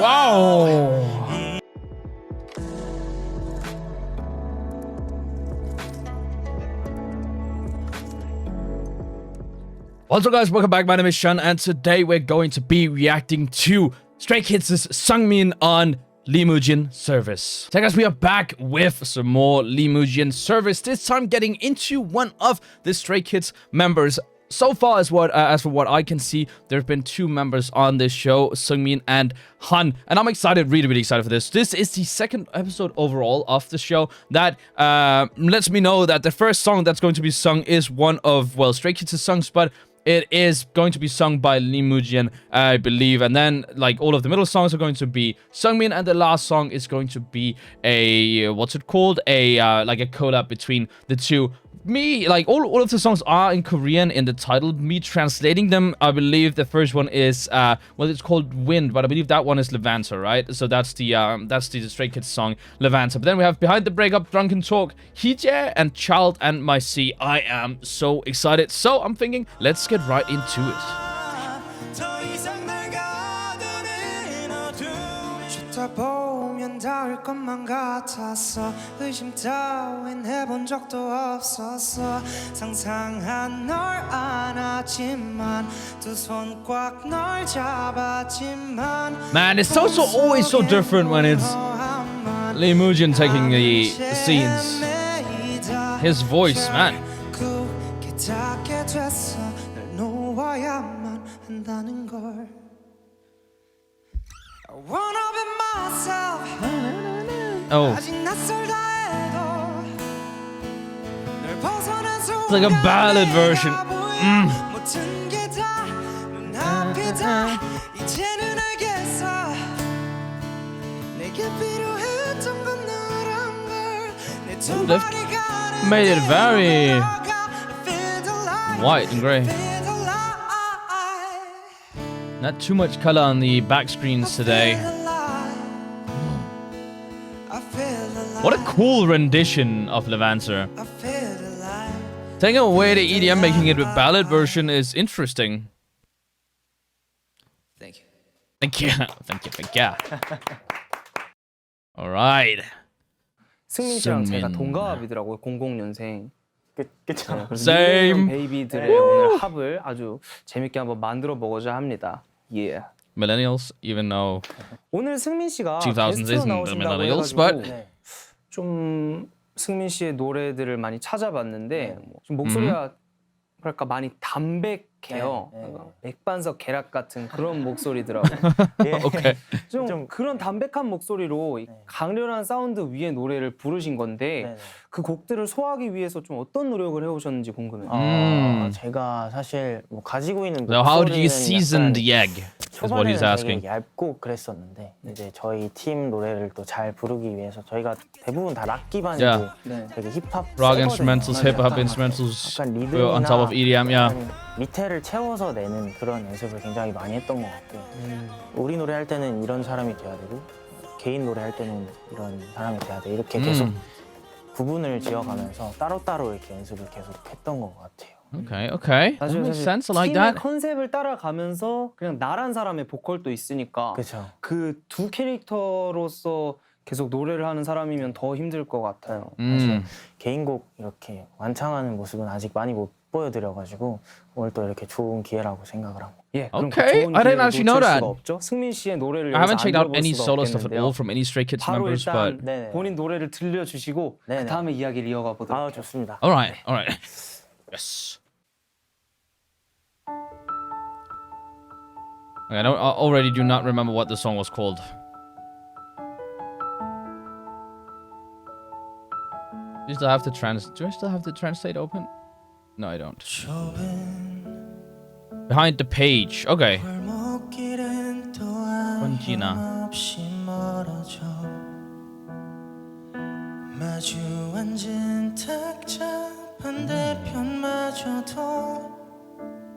Wow. What's up, guys? Welcome back. My name is Shun, and today we're going to be reacting to Stray Kids' SEUNGMIN on Limu진서비스. So guys, we are back with some more Limu진서비스. This time getting into one of the Stray Kids members. So far, as for what I can see, there have been two members on this show, SEUNGMIN and Han, and I'm excited, really excited for this. This is the second episode overall of the show that lets me know that the first song that's going to be sung is one of, well, Stray Kids' songs, but it is going to be sung by Limujin, I believe. And then, like, all of the middle songs are going to be SEUNGMIN, and the last song is going to be a, what's it called? Like a collab between the two. Me, like, all of the songs are in Korean in the title. Me translating them, I believe the first one is, well, it's called Wind, but I believe that one is Levanter, right? So that's the Stray Kids song, Levanter. But then we have Behind the Breakup, Drunken Talk, Hije, and Child and My Sea. I am so excited. So I'm thinking, let's get right into it. 보면 닿을 것만 같았어 의심 따윈 해본 적도 없었어 상상한 널 안았지만 두 손 꽉 널 잡았지만 Man, it's also always so different when it's Limujin taking the scenes. His voice, man. 굳게 닿게 됐어 널 놓아야만 한다는 걸 Oh. It's like a ballad version. They've made it very white and grey. Not too much color on the back screens today. What a cool rendition of Levanter. Taking away the EDM, making it a ballad version is interesting. Thank you. Thank you. Thank you. Alright. 승민 씨랑 제가 동갑이더라고요. 00년생. 그쵸. Same. 베이비들의 오늘 합을 아주 재밌게 한번 만들어 보고자 합니다. Yeah. Millennials, even though 오늘 승민 씨가 2000s 게스트로 isn't the 나오신다고 millennials, 해가지고 but 좀 승민 씨의 노래들을 많이 찾아봤는데 좀 목소리가 뭐랄까 많이 담백해요. 맥반석 계락 같은 그런 목소리더라고요. okay. 좀 그런 담백한 목소리로 강렬한 사운드 위의 노래를 부르신 건데 그 곡들을 소화하기 위해서 좀 어떤 노력을 해오셨는지 궁금해요. 제가 사실 뭐 가지고 있는 So how did you season the egg? Is what he's asking. 되게 얇고 그랬었는데 이제 저희 팀 노래를 또 잘 부르기 위해서 저희가 대부분 다 락 기반이고 되게 힙합 Rock instrumentals, hip hop instrumentals on top of EDM, yeah. 밑에를 채워서 내는 그런 연습을 굉장히 많이 했던 것 같고 우리 노래 할 때는 이런 사람이 돼야 되고 개인 노래 할 때는 이런 사람이 돼야 돼 이렇게 계속 구분을 지어가면서 따로따로 이렇게 연습을 계속 했던 것 같아요. Okay. That makes sense. I like that. 팀의 컨셉을 따라가면서 그냥 나란 사람의 보컬도 있으니까 그 두 캐릭터로서 계속 노래를 하는 사람이면 더 힘들 것 같아요. 사실 개인곡 이렇게 완창하는 모습은 아직 많이 못 보여드려가지고 오늘 또 이렇게 좋은 기회라고 생각을 하고. 예, Okay, I didn't actually know that. 승민 씨의 노래를 I haven't checked out any solo stuff at all from any Stray Kids 바로 members, 일단 but 본인 노래를 들려주시고 그 다음에 이야기를 이어가 보도록 아 좋습니다. Alright. Yes. Okay, I already do not remember what the song was called. Do I still have the translate open? No, I don't. Behind the page. Okay. Gina.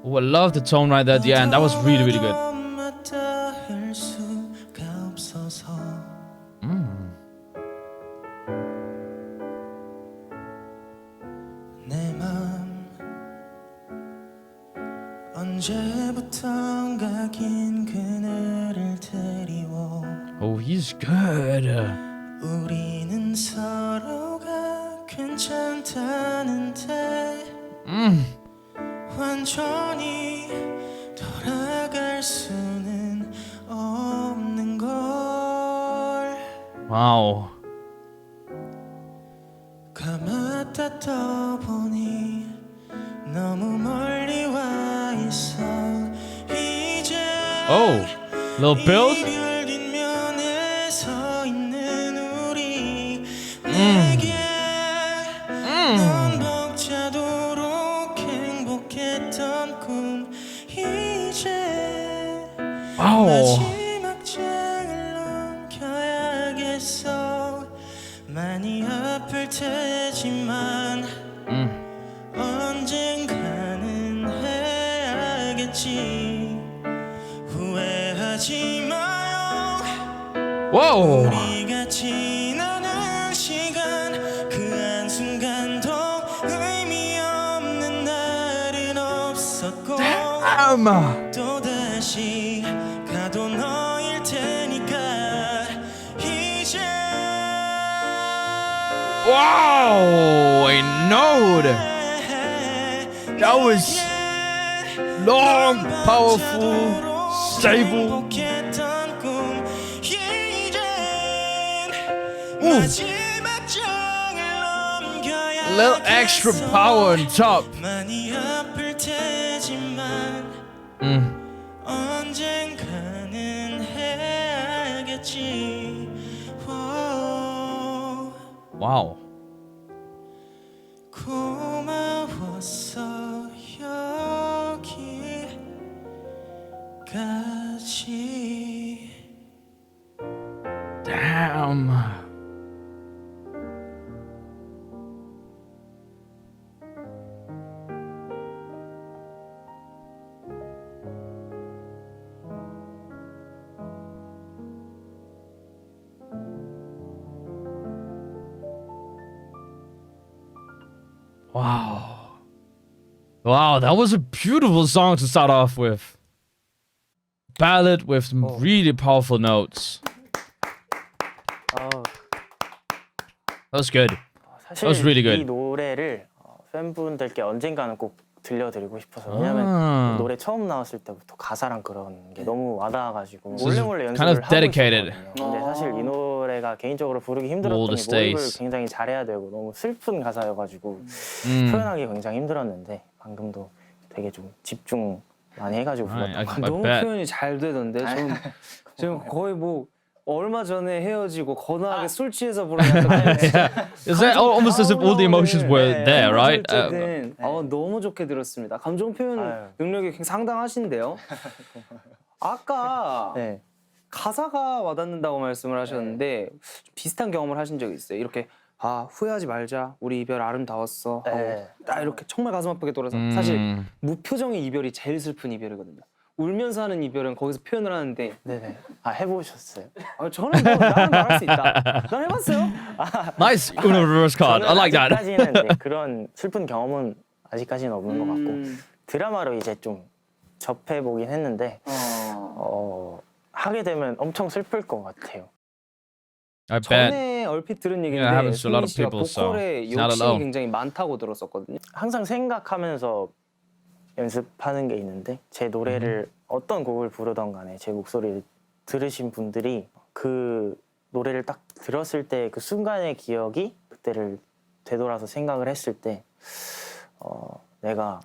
Oh, I love the tone right there at the end. That was really good. 언제부터 뭔가 긴 그늘을 드리워 Oh, he's good. 우리는 서로가 괜찮다는데 완전히 돌아갈 수는 없는 걸 Wow. 감았다 떠보니 너무 멀리 와 있어 이제 Oh, little build. 이별 뒷면에 서 있는 우리 내게 넌 벅차도록 행복했던 꿈 이제 Wow. 마지막 장을 넘겨야겠어 많이 아플 테지만 언젠가는 해야겠지 후회하지 마요 Whoa. 우리가 지나는 시간 그 한순간도 의미 없는 날은 없었고 또다시 가도 너일 테니까 이제 Wow. A note. That was long, powerful, stable. 행복했던 꿈 이젠 Ooh. 마지막 장을 넘겨야 A little extra power on top. 많이 아플 테지만 언젠가는 해야겠지 Wow. 고마웠어 여기까지 Damn. Wow. Wow, that was a beautiful song to start off with. Ballad with some really powerful notes. That was good. 사실 was really good. 이 노래를 팬분들께 언젠가는 꼭 들려드리고 싶어서 왜냐면 노래 처음 나왔을 때부터 가사랑 그런 게 너무 와닿아가지고 몰래 연습을 kind of 하고 dedicated. 있었거든요. 근데 사실 이 노래가 개인적으로 부르기 All 힘들었던 the 게 몰입을 stays. 굉장히 잘해야 되고 너무 슬픈 가사여가지고 표현하기 굉장히 힘들었는데 방금도 되게 좀 집중 많이 해가지고 불렀던 것 같아요. 너무 bet. 표현이 잘 되던데 지금 거의 뭐 얼마 전에 헤어지고 거나하게 술 취해서 부르는 Is that almost as if all the emotions were there, right? 너무 좋게 들었습니다. 감정 표현 능력이 상당하신데요. 아까 네. 가사가 와닿는다고 말씀을 하셨는데 비슷한 경험을 하신 적이 있어요. 이렇게 후회하지 말자 우리 이별 아름다웠어 하고 딱 이렇게 정말 가슴 아프게 돌아서 사실 무표정의 이별이 제일 슬픈 이별이거든요. 울면서 하는 이별은 거기서 표현을 하는데 네네. 해보셨어요? 저는 나는 말할 수 있다. 난 해봤어요. Nice Uno reverse card. I like that. 아직까지는 네, 그런 슬픈 경험은 아직까지는 없는 것 같고 드라마로 이제 좀 접해보긴 했는데 하게 되면 엄청 슬플 것 같아요. I bet. 전에 얼핏 들은 Yeah, it 얘기인데 happens to a lot of 승민 씨가 people, so 보컬에 it's not 욕심이 alone. 굉장히 많다고 들었었거든요. 항상 생각하면서 연습하는 게 있는데 제 노래를 어떤 곡을 부르던 간에 제 목소리를 들으신 분들이 그 노래를 딱 들었을 때 그 순간의 기억이 그때를 되돌아서 생각을 했을 때 내가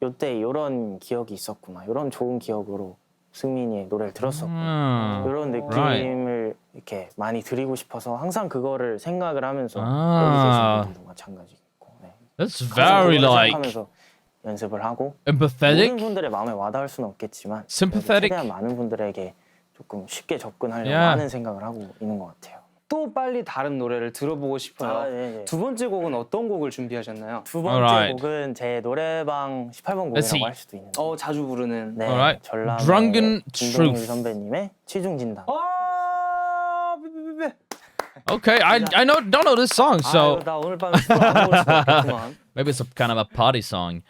요때 이런 기억이 있었구나 이런 좋은 기억으로 승민이의 노래를 들었었구나 이런 느낌을 이렇게 많이 드리고 싶어서 항상 그거를 생각을 하면서 여기 계신 분들도 마찬가지고 That's very like 생각하면서 연습을 하고 empathetic. 모든 분들의 마음에 와닿을 수는 없겠지만 Sympathetic. 최대한 많은 분들에게 조금 쉽게 접근하려고 Yeah. 하는 생각을 하고 있는 것 같아요. 또 빨리 다른 노래를 들어보고 싶어요. 네네. 두 번째 곡은 어떤 곡을 준비하셨나요? 두 번째 Alright. 곡은 제 노래방 18번 Let's see. 곡이라고 할 수도 있는데 자주 부르는. 네, Alright. 전람의 Drunken 김동률 Truth. 선배님의 취중진담. Okay, I don't know this song, so 나 오늘 밤에 술안 먹을 수가 없겠구만. maybe it's a kind of a party song.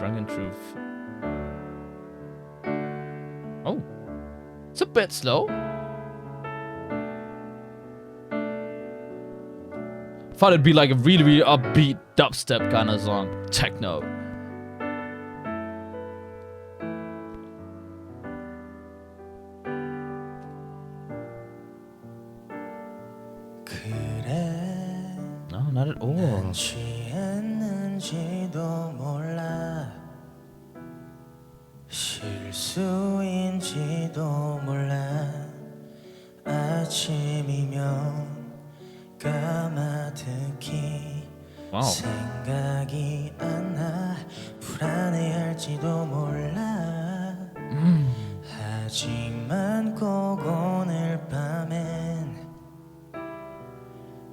drunken truth. Oh, it's a bit slow. Thought it'd be like a really, really upbeat dubstep kind of song. Techno. No, not at all. 취했는지도 몰라 실수인지도 몰라 아침이면 까마득히 Wow. 생각이 안 나 불안해할지도 몰라 하지만 꼭 오늘 밤엔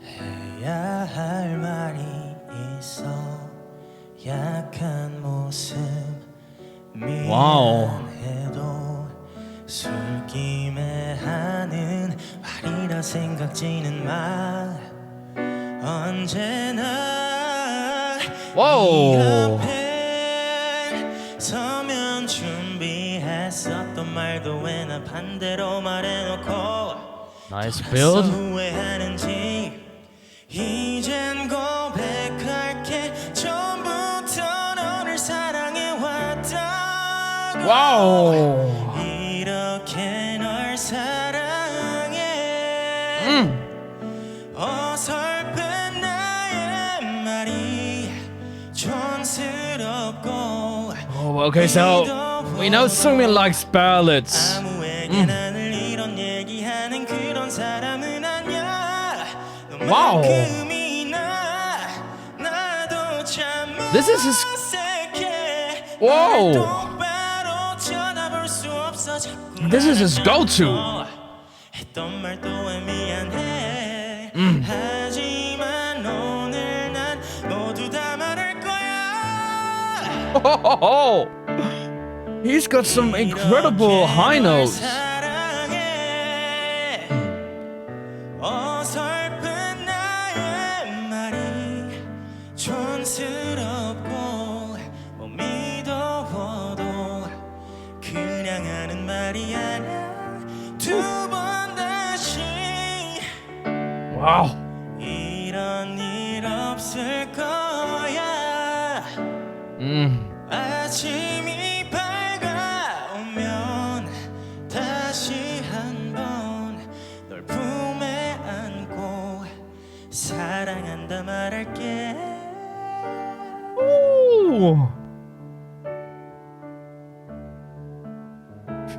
해야 할 말이 있어 약한 모습 와우. 미안해도 술김에 하는 말이라 생각지는 마 언제나 와우. 네 앞에 서면 준비했었던 말도 왜 나 반대로 말해놓고 Nice 또 build. 후회하는지 이젠 고백할게 처음부터 너를 사랑해왔다고 Wow. 이렇게 널 사랑해 어설픈 나의 말이 촌스럽고 Oh, okay, so we know Seungmin likes ballads. 아무에게 나를 이런 얘기하는 그런 사람은 아니야 Wow. 너만큼이나 나도 참 This is his. 어색해 Whoa. 똑바로 쳐다볼 수 없어 자꾸 This is his go-to. 했던 말도 왜 미안해 하지만 오늘 난 모두 다 말할 거야 Oh, he's got some incredible high notes. 사랑해 어설픈 나의 말이 촌스럽고 못 믿어도 그냥 하는 말이 아니야 두 번 다시 Wow. 이런 일 없을 거야 아침이 밝아오면 다시 한번 널 품에 안고 사랑한다 말할게 Ooh.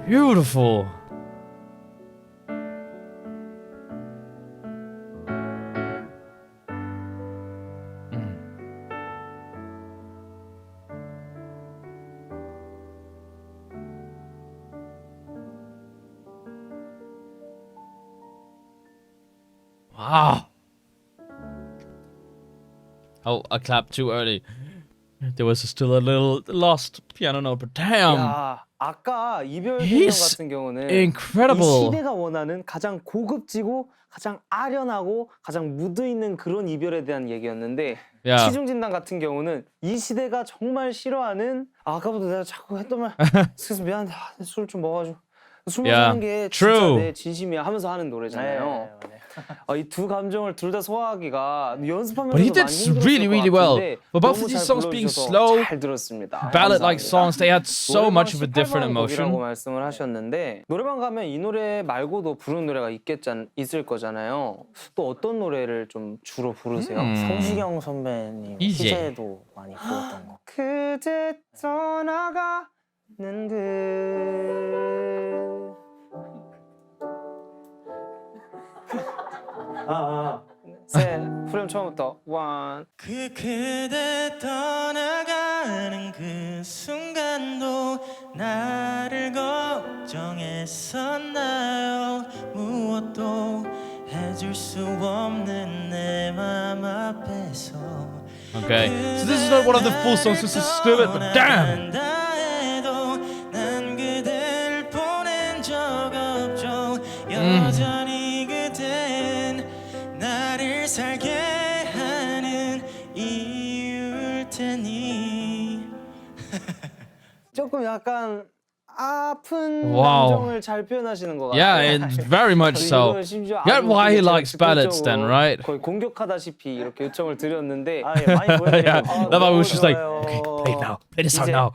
Beautiful. Wow. Oh, I clapped too early. There was still a little lost piano note, but damn. 야, 아까 이별 소년 He's 같은 경우는 incredible. 이 시대가 원하는 가장 고급지고 가장 아련하고 가장 묻어있는 그런 이별에 대한 얘기였는데 Yeah. 취중진담 같은 경우는 이 시대가 정말 싫어하는 아까부터 내가 자꾸 했던 말 그래서 미안해 술 좀 먹어가지고 술 Yeah. 마시는 게 True. 진짜 내 진심이야 하면서 하는 노래잖아요. 이 두 감정을 둘 다 소화하기가 연습하면서 But he did 많이 힘들었을 really, 것 really well. 같은데 But both 너무 of these 잘 songs being 불러주셔서 slow, 잘 들었습니다. ballad-like 감사합니다. songs, they had so much of a different 노래방 18번 곡이라고 emotion. 말씀을 하셨는데 노래방 가면 이 노래 말고도 부르는 노래가 있을 거잖아요. 또 어떤 노래를 좀 주로 부르세요? 성시경 선배님 이제. 희재도 많이 불렀던 거. 그대 떠나가는 그 셋, 후렴 처음부터 원. 그대 떠나가는 그 순간도 나를 걱정했었나요 무엇도 해줄 수 없는 내 맘 앞에서 Okay, so this is not one of the full songs, this is still it, but damn! 난 그댈 보낸 적 없죠 여전히 그댄 나를 살게 하는 이유일 테니 조금 약간 아픈 Wow. 감정을 잘 표현하시는 것 같아요. Yeah, it's very much so. 이거는 심지어 That's 아주 why he 제가 likes ballads then, 즉흥적으로 right? 거의 공격하다시피 이렇게 요청을 드렸는데 아, 예, 많이 보여드리고 Yeah, that was just like, 좋아요. okay, play it now, play the song 이제 now.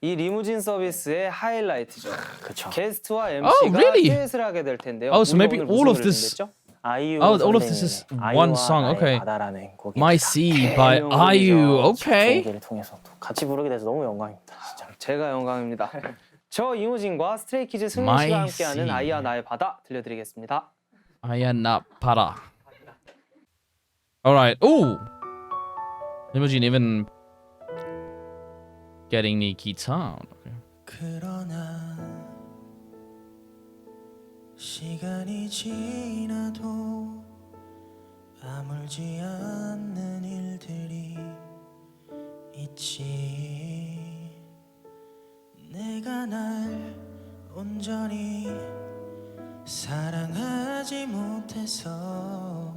이 리무진 서비스의 하이라이트죠. 그쵸. 게스트와 MC가 Oh, really? 듀엣을 하게 될 텐데요. Oh, so 우리가 maybe 오늘 all 무슨 of 노래 this- 준비했죠? 아이유 Oh, all of this is 선생님의 one 아이유와 song, 나의 okay. 바다라는 곡입니다. My Sea by 명곡이죠. IU. Okay. 얘기를 통해서 또 같이 부르게 돼서 너무 영광입니다. 진짜. 제가 영광입니다. 저 이무진과 스트레이키즈 승민 My 씨가 함께하는 Sea. 아이와 나의 바다 들려드리겠습니다. Ayana para. All right. Ooh. Imagine even getting the guitar. Okay. 그러나 시간이 지나도 아물지 않는 일들이 있지. 내가 날 온전히 사랑하지 못해서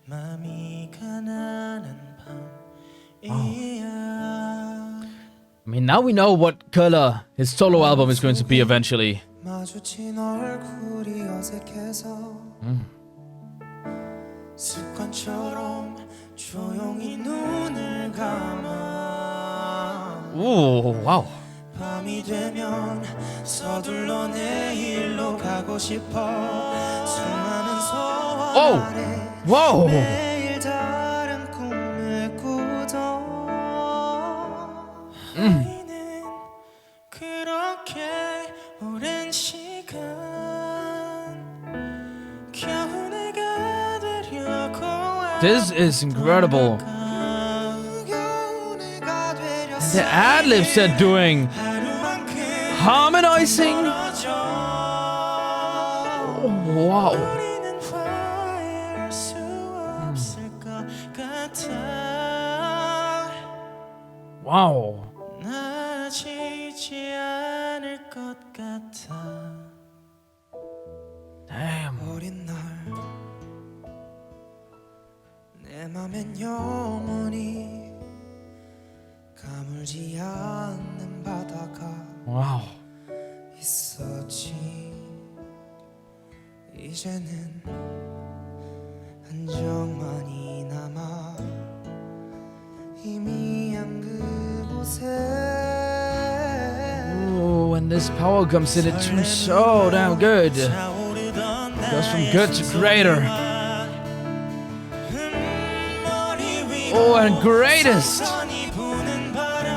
마음이 가난한 밤이야. I mean, now we know what color his solo album is going to be eventually. 마주친 얼굴이 어색해서 습관처럼 조용히 눈을 감아. Ooh, wow. 밤이 되면 서둘러 내일로 가고 싶어. 수많은 소원 Oh, 아래 whoa. 매일 다른 꿈을 꾸던 아이는 그렇게 오랜 시간 겨우 내가 되려고 This is incredible. 겨우 내가 되렸어. The ad libs they're doing, 하루만큼 harmonizing. 멀어져. Wow. 우리는 화해할 수 없을 것 같아. Wow. 나아지지 않을 것 같아. Damn. 어린 날 내 맘엔 영원히 가물지 않는 바다가 Wow. 있었지. 이제는 흔적만이 남아 희미한 그곳에. Ooh, when this power comes in, it turns so damn good. 차오르던 Goes from 나의 good to greater. 머리 위로 Oh, and greatest. 선선히 부는 바람.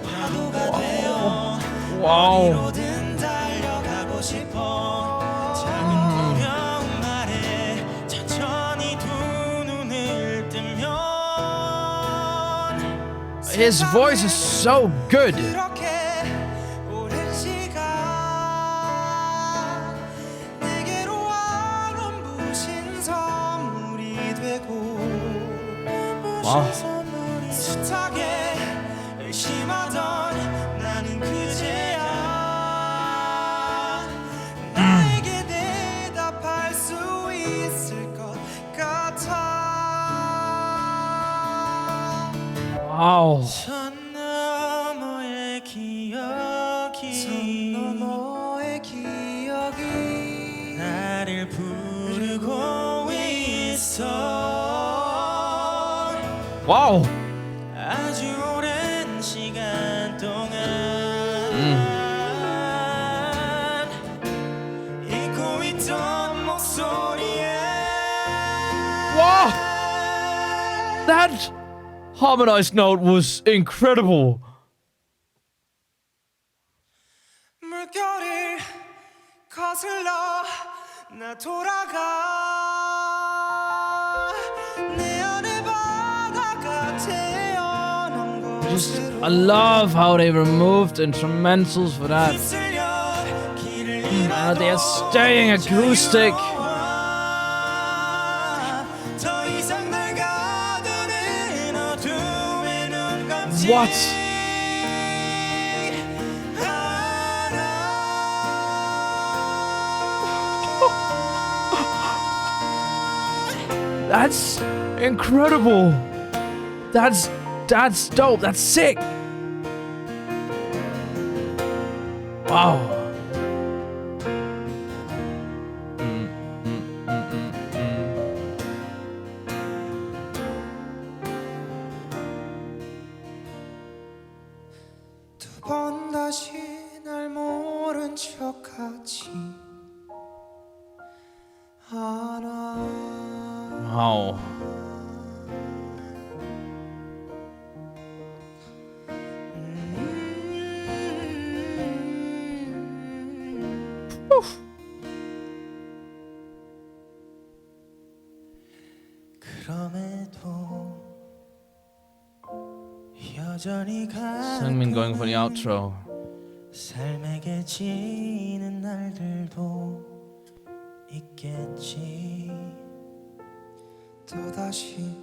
파도가 되어 Wow. 어디로든 달려가고 싶어. 작은 투명 날에 천천히 두 눈을 뜨면 His voice is so good. 그렇게 오랜 시간 내게로 와 눈부신 선물이 되고 와. 선물이 숱하게 의심하던 나는 그제야 나에게 대답할 수 있을 것 같아. Wow. 선 너머의 기억이 나를 부르고 있어. Wow. 아주 오랜 시간 동안 잊고 있던 목소리에. Wow. That harmonized note was incredible. 물결을 거슬러 나 돌아가. 내 안에 바다가 태어난 Just, 곳으로 I love how they removed instrumentals for that. 휩쓸려 길을 They're staying acoustic. 더 이상 날 가두는 어둠에 눈 감지 What? That's incredible. That's That's dope. That's sick. Wow. 두 번 다시 날 모른 척하지 않아. Wow. 그럼에도 여전히 Seungmin going for the outro. 삶에게 지는 날들도 있겠지. 또다시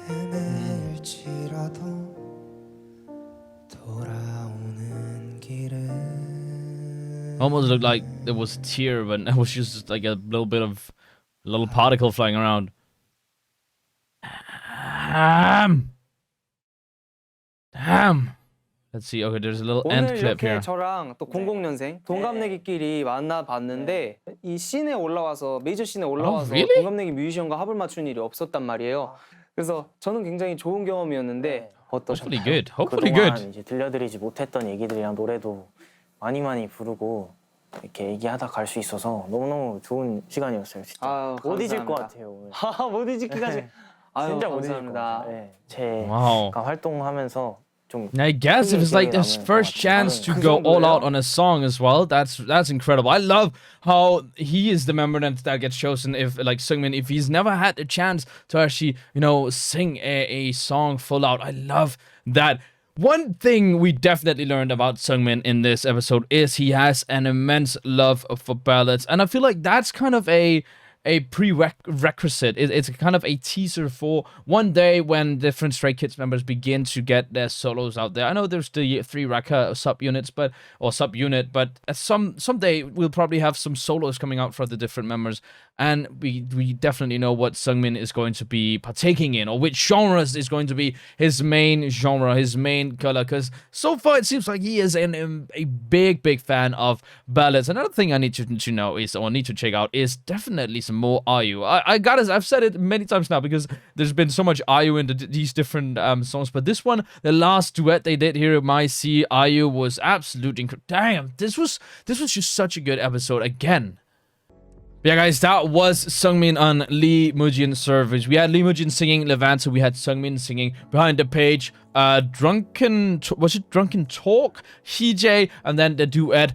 헤매일지라도 돌아오는 길은 Almost looked like there was a tear, but it was just like a little bit of a little particle flying around. Damn. Let's see. Okay, there's a little end 오늘 clip 이렇게 here. 저랑 또 00년생 동갑내기끼리 만나봤는데 이 씬에 올라와서 메이저 씬에 올라와서 really? 동갑내기 뮤지션과 합을 맞춘 일이 없었단 말이에요. 그래서 저는 굉장히 좋은 경험이었는데 Hopefully 어떠셨나요? good. Hopefully 그동안 good. 이제 들려드리지 못했던 얘기들이랑 노래도 많이 부르고 이렇게 얘기하다 갈 수 있어서 너무너무 좋은 시간이었어요. 진짜 아유, 못 잊을 것 감사합니다. 같아요. 오늘. 못 잊기까지. 아유, 진짜 못 잊을 것 감사합니다. 같아요. 네, 제 Wow. 활동하면서 좀 I guess if it's like this first chance to go all out on a song as well, that's incredible. I love how he is the member that gets chosen if like Seungmin, if he's never had the chance to actually, you know, sing a song full out. I love that. One thing we definitely learned about Seungmin in this episode is he has an immense love for ballads, and I feel like that's kind of a prerequisite. It's kind of a teaser for one day when different Stray Kids members begin to get their solos out there. I know there's the 3 Raka subunit, but at someday we'll probably have some solos coming out for the different members, and we definitely know what Seungmin is going to be partaking in, or which genres is going to be his main genre, his main color. Because so far it seems like he is a big fan of ballads. Another thing I need to know is, or need to check out, is definitely some more IU. I've said it many times now because there's been so much IU in these different songs, but this one, the last duet they did here at My C IU was absolutely incredible. Damn, this was just such a good episode again. But yeah, guys, that was Seungmin on Mujin Service. We had Mujin singing Levanta. We had Seungmin singing Behind the Page. Drunken Talk? Hee and then the duet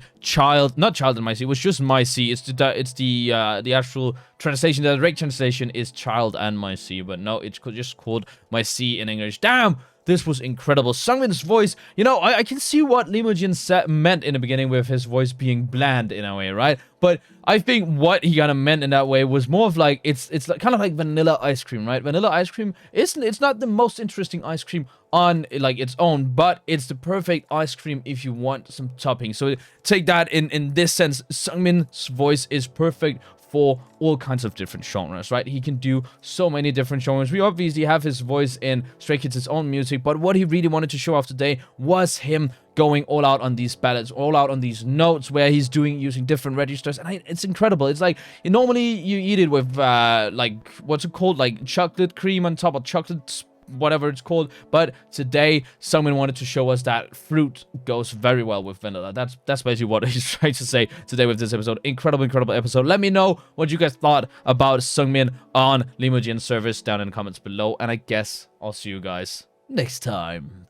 Not Child and My C. It was just My C. It's the actual translation. The direct translation is Child and My C, but no, it's just called My C in English. Damn. This was incredible. Seungmin's voice, you know, I can see what Mujin meant in the beginning with his voice being bland in a way, right? But I think what he kind of meant in that way was more of like, it's like, kind of like vanilla ice cream, right? Vanilla ice cream it's not the most interesting ice cream on like its own, but it's the perfect ice cream if you want some topping. So take that in this sense, Seungmin's voice is perfect for all kinds of different genres, right? He can do so many different genres. We obviously have his voice in Stray Kids' own music, but what he really wanted to show off today was him going all out on these ballads, all out on these notes where he's using different registers, and it's incredible. It's like, normally you eat it with like, what's it called, like chocolate cream on top, of chocolate whatever it's called, but today someone wanted to show us that fruit goes very well with vanilla. That's basically what he's trying to say today with this episode. Incredible episode. Let me know what you guys thought about Seungmin on Mujin Service down in the comments below, and I guess I'll see you guys next time.